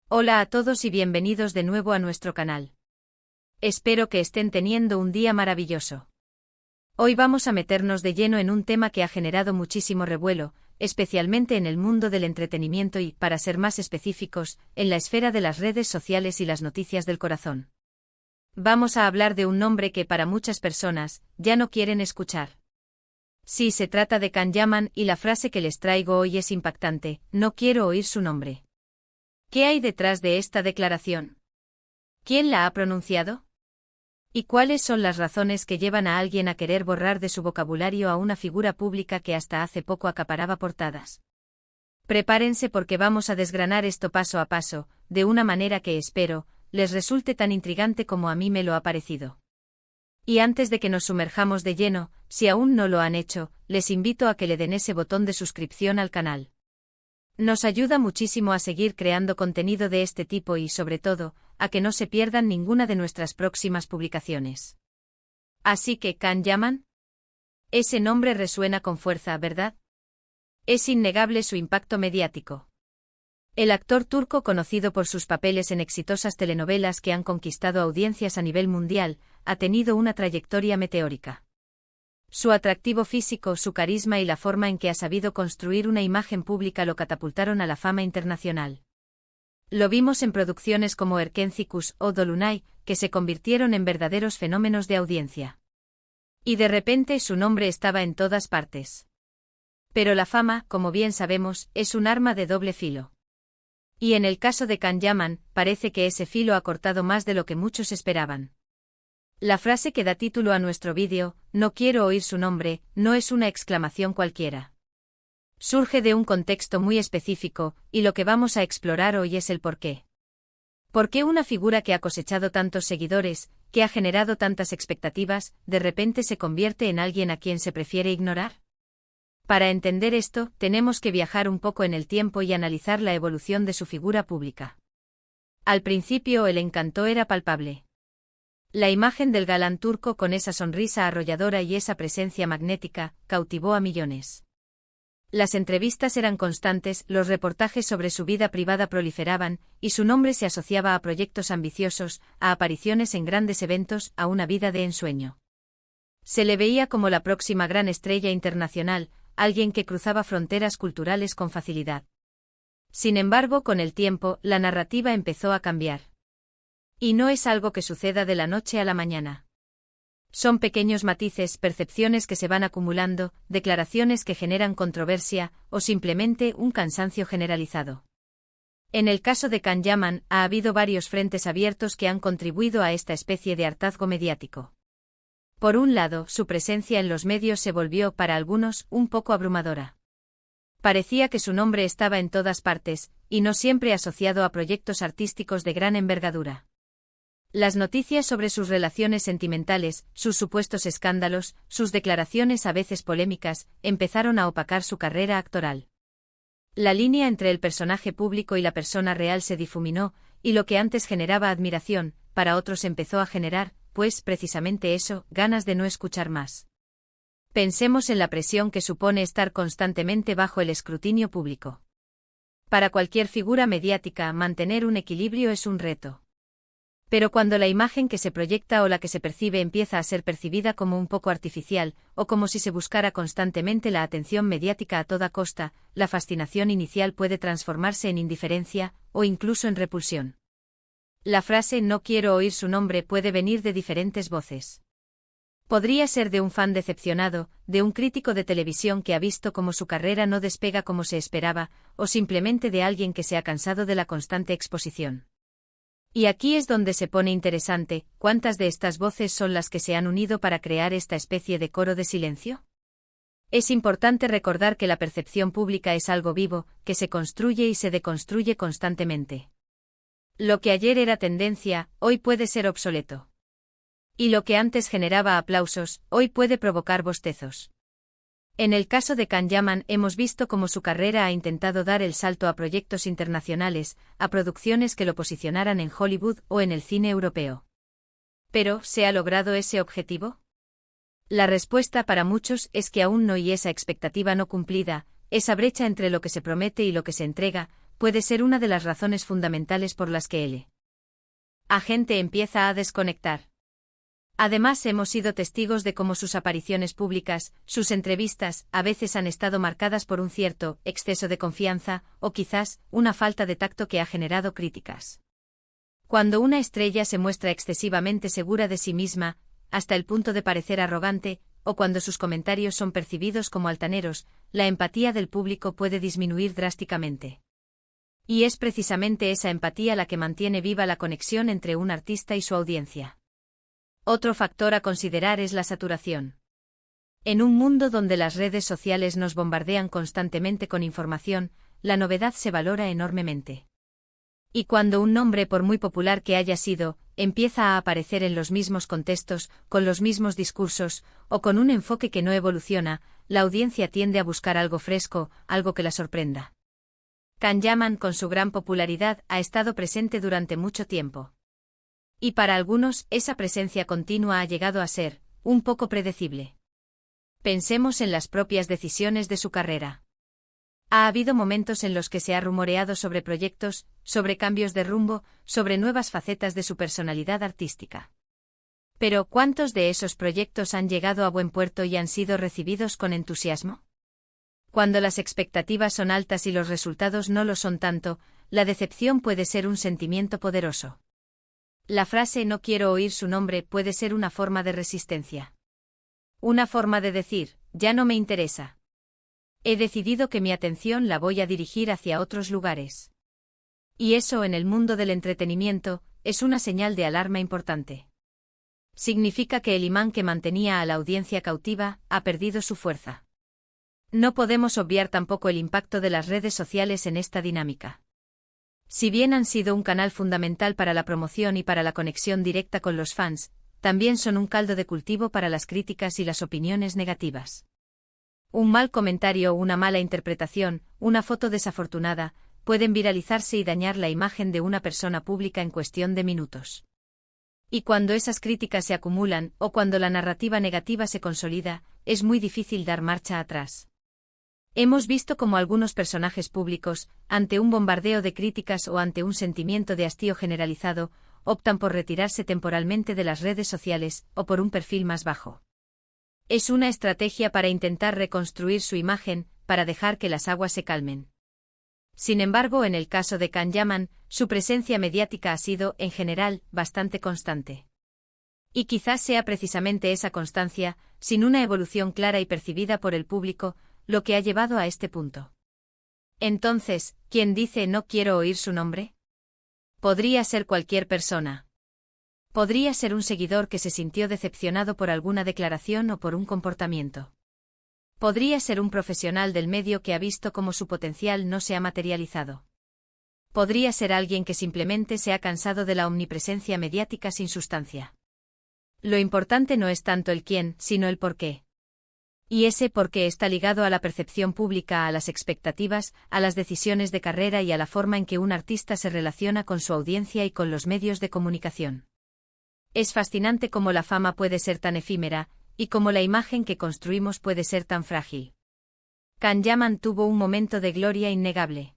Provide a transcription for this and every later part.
Hola a todos y bienvenidos de nuevo a nuestro canal. Espero que estén teniendo un día maravilloso. Hoy vamos a meternos de lleno en un tema que ha generado muchísimo revuelo, especialmente en el mundo del entretenimiento y, para ser más específicos, en la esfera de las redes sociales y las noticias del corazón. Vamos a hablar de un nombre que para muchas personas ya no quieren escuchar. Sí, se trata de Can Yaman y la frase que les traigo hoy es impactante: no quiero oír su nombre. ¿Qué hay detrás de esta declaración? ¿Quién la ha pronunciado? ¿Y cuáles son las razones que llevan a alguien a querer borrar de su vocabulario a una figura pública que hasta hace poco acaparaba portadas? Prepárense porque vamos a desgranar esto paso a paso, de una manera que espero les resulte tan intrigante como a mí me lo ha parecido. Y antes de que nos sumerjamos de lleno, si aún no lo han hecho, les invito a que le den ese botón de suscripción al canal. Nos ayuda muchísimo a seguir creando contenido de este tipo y, sobre todo, a que no se pierdan ninguna de nuestras próximas publicaciones. Así que, Can Yaman. Ese nombre resuena con fuerza, ¿verdad? Es innegable su impacto mediático. El actor turco, conocido por sus papeles en exitosas telenovelas que han conquistado audiencias a nivel mundial, ha tenido una trayectoria meteórica. Su atractivo físico, su carisma y la forma en que ha sabido construir una imagen pública lo catapultaron a la fama internacional. Lo vimos en producciones como Erkencikus o Dolunay, que se convirtieron en verdaderos fenómenos de audiencia. Y de repente su nombre estaba en todas partes. Pero la fama, como bien sabemos, es un arma de doble filo. Y en el caso de Can Yaman, parece que ese filo ha cortado más de lo que muchos esperaban. La frase que da título a nuestro vídeo, no quiero oír su nombre, no es una exclamación cualquiera. Surge de un contexto muy específico, y lo que vamos a explorar hoy es el porqué. ¿Por qué una figura que ha cosechado tantos seguidores, que ha generado tantas expectativas, de repente se convierte en alguien a quien se prefiere ignorar? Para entender esto, tenemos que viajar un poco en el tiempo y analizar la evolución de su figura pública. Al principio el encanto era palpable. La imagen del galán turco con esa sonrisa arrolladora y esa presencia magnética cautivó a millones. Las entrevistas eran constantes, los reportajes sobre su vida privada proliferaban, y su nombre se asociaba a proyectos ambiciosos, a apariciones en grandes eventos, a una vida de ensueño. Se le veía como la próxima gran estrella internacional, alguien que cruzaba fronteras culturales con facilidad. Sin embargo, con el tiempo, la narrativa empezó a cambiar. Y no es algo que suceda de la noche a la mañana. Son pequeños matices, percepciones que se van acumulando, declaraciones que generan controversia, o simplemente un cansancio generalizado. En el caso de Can Yaman, ha habido varios frentes abiertos que han contribuido a esta especie de hartazgo mediático. Por un lado, su presencia en los medios se volvió, para algunos, un poco abrumadora. Parecía que su nombre estaba en todas partes, y no siempre asociado a proyectos artísticos de gran envergadura. Las noticias sobre sus relaciones sentimentales, sus supuestos escándalos, sus declaraciones a veces polémicas, empezaron a opacar su carrera actoral. La línea entre el personaje público y la persona real se difuminó, y lo que antes generaba admiración, para otros empezó a generar, pues precisamente eso, ganas de no escuchar más. Pensemos en la presión que supone estar constantemente bajo el escrutinio público. Para cualquier figura mediática, mantener un equilibrio es un reto. Pero cuando la imagen que se proyecta o la que se percibe empieza a ser percibida como un poco artificial, o como si se buscara constantemente la atención mediática a toda costa, la fascinación inicial puede transformarse en indiferencia, o incluso en repulsión. La frase "no quiero oír su nombre" puede venir de diferentes voces. Podría ser de un fan decepcionado, de un crítico de televisión que ha visto cómo su carrera no despega como se esperaba, o simplemente de alguien que se ha cansado de la constante exposición. Y aquí es donde se pone interesante, ¿cuántas de estas voces son las que se han unido para crear esta especie de coro de silencio? Es importante recordar que la percepción pública es algo vivo, que se construye y se deconstruye constantemente. Lo que ayer era tendencia, hoy puede ser obsoleto. Y lo que antes generaba aplausos, hoy puede provocar bostezos. En el caso de Can Yaman hemos visto cómo su carrera ha intentado dar el salto a proyectos internacionales, a producciones que lo posicionaran en Hollywood o en el cine europeo. ¿Pero se ha logrado ese objetivo? La respuesta para muchos es que aún no, y esa expectativa no cumplida, esa brecha entre lo que se promete y lo que se entrega, puede ser una de las razones fundamentales por las que el agente empieza a desconectar. Además, hemos sido testigos de cómo sus apariciones públicas, sus entrevistas, a veces han estado marcadas por un cierto exceso de confianza, o quizás una falta de tacto que ha generado críticas. Cuando una estrella se muestra excesivamente segura de sí misma, hasta el punto de parecer arrogante, o cuando sus comentarios son percibidos como altaneros, la empatía del público puede disminuir drásticamente. Y es precisamente esa empatía la que mantiene viva la conexión entre un artista y su audiencia. Otro factor a considerar es la saturación. En un mundo donde las redes sociales nos bombardean constantemente con información, la novedad se valora enormemente. Y cuando un nombre, por muy popular que haya sido, empieza a aparecer en los mismos contextos, con los mismos discursos, o con un enfoque que no evoluciona, la audiencia tiende a buscar algo fresco, algo que la sorprenda. Can-Yaman, con su gran popularidad, ha estado presente durante mucho tiempo. Y para algunos, esa presencia continua ha llegado a ser un poco predecible. Pensemos en las propias decisiones de su carrera. Ha habido momentos en los que se ha rumoreado sobre proyectos, sobre cambios de rumbo, sobre nuevas facetas de su personalidad artística. Pero, ¿cuántos de esos proyectos han llegado a buen puerto y han sido recibidos con entusiasmo? Cuando las expectativas son altas y los resultados no lo son tanto, la decepción puede ser un sentimiento poderoso. La frase "no quiero oír su nombre" puede ser una forma de resistencia. Una forma de decir, ya no me interesa. He decidido que mi atención la voy a dirigir hacia otros lugares. Y eso, en el mundo del entretenimiento, es una señal de alarma importante. Significa que el imán que mantenía a la audiencia cautiva ha perdido su fuerza. No podemos obviar tampoco el impacto de las redes sociales en esta dinámica. Si bien han sido un canal fundamental para la promoción y para la conexión directa con los fans, también son un caldo de cultivo para las críticas y las opiniones negativas. Un mal comentario o una mala interpretación, una foto desafortunada, pueden viralizarse y dañar la imagen de una persona pública en cuestión de minutos. Y cuando esas críticas se acumulan, o cuando la narrativa negativa se consolida, es muy difícil dar marcha atrás. Hemos visto cómo algunos personajes públicos, ante un bombardeo de críticas o ante un sentimiento de hastío generalizado, optan por retirarse temporalmente de las redes sociales, o por un perfil más bajo. Es una estrategia para intentar reconstruir su imagen, para dejar que las aguas se calmen. Sin embargo, en el caso de Can-Yaman, su presencia mediática ha sido, en general, bastante constante. Y quizás sea precisamente esa constancia, sin una evolución clara y percibida por el público, lo que ha llevado a este punto. Entonces, ¿quién dice "no quiero oír su nombre"? Podría ser cualquier persona. Podría ser un seguidor que se sintió decepcionado por alguna declaración o por un comportamiento. Podría ser un profesional del medio que ha visto cómo su potencial no se ha materializado. Podría ser alguien que simplemente se ha cansado de la omnipresencia mediática sin sustancia. Lo importante no es tanto el quién, sino el por qué. Y ese por qué está ligado a la percepción pública, a las expectativas, a las decisiones de carrera y a la forma en que un artista se relaciona con su audiencia y con los medios de comunicación. Es fascinante cómo la fama puede ser tan efímera, y cómo la imagen que construimos puede ser tan frágil. Can-Yaman tuvo un momento de gloria innegable.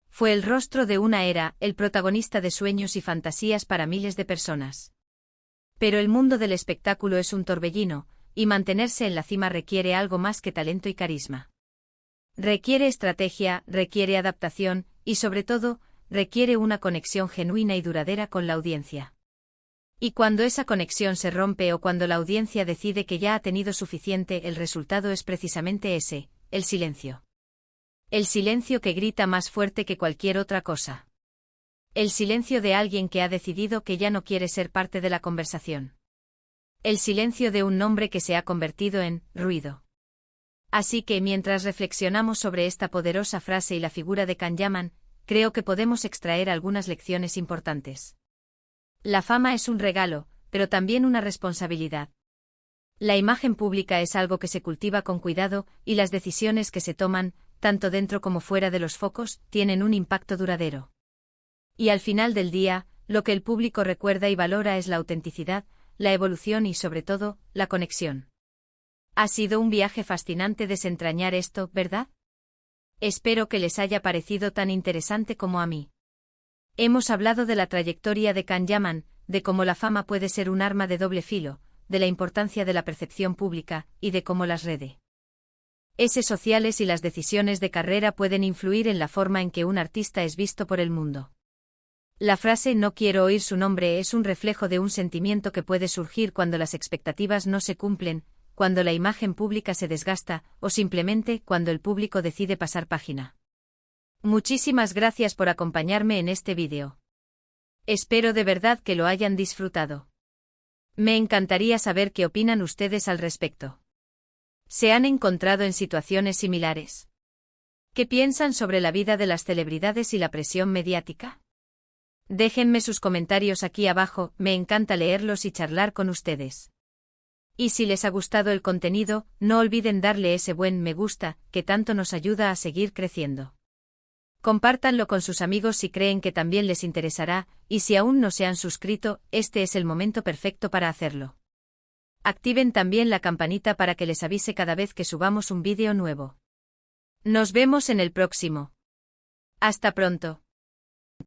Fue el rostro de una era, el protagonista de sueños y fantasías para miles de personas. Pero el mundo del espectáculo es un torbellino, y mantenerse en la cima requiere algo más que talento y carisma. Requiere estrategia, requiere adaptación, y sobre todo, requiere una conexión genuina y duradera con la audiencia. Y cuando esa conexión se rompe o cuando la audiencia decide que ya ha tenido suficiente, el resultado es precisamente ese, el silencio. El silencio que grita más fuerte que cualquier otra cosa. El silencio de alguien que ha decidido que ya no quiere ser parte de la conversación. El silencio de un nombre que se ha convertido en ruido. Así que mientras reflexionamos sobre esta poderosa frase y la figura de Can-Yaman, creo que podemos extraer algunas lecciones importantes. La fama es un regalo, pero también una responsabilidad. La imagen pública es algo que se cultiva con cuidado, y las decisiones que se toman, tanto dentro como fuera de los focos, tienen un impacto duradero. Y al final del día, lo que el público recuerda y valora es la autenticidad, la evolución y, sobre todo, la conexión. Ha sido un viaje fascinante desentrañar esto, ¿verdad? Espero que les haya parecido tan interesante como a mí. Hemos hablado de la trayectoria de Can Yaman, de cómo la fama puede ser un arma de doble filo, de la importancia de la percepción pública, y de cómo las redes sociales y las decisiones de carrera pueden influir en la forma en que un artista es visto por el mundo. La frase "no quiero oír su nombre" es un reflejo de un sentimiento que puede surgir cuando las expectativas no se cumplen, cuando la imagen pública se desgasta, o simplemente cuando el público decide pasar página. Muchísimas gracias por acompañarme en este vídeo. Espero de verdad que lo hayan disfrutado. Me encantaría saber qué opinan ustedes al respecto. ¿Se han encontrado en situaciones similares? ¿Qué piensan sobre la vida de las celebridades y la presión mediática? Déjenme sus comentarios aquí abajo, me encanta leerlos y charlar con ustedes. Y si les ha gustado el contenido, no olviden darle ese buen me gusta, que tanto nos ayuda a seguir creciendo. Compártanlo con sus amigos si creen que también les interesará, y si aún no se han suscrito, este es el momento perfecto para hacerlo. Activen también la campanita para que les avise cada vez que subamos un vídeo nuevo. Nos vemos en el próximo. Hasta pronto.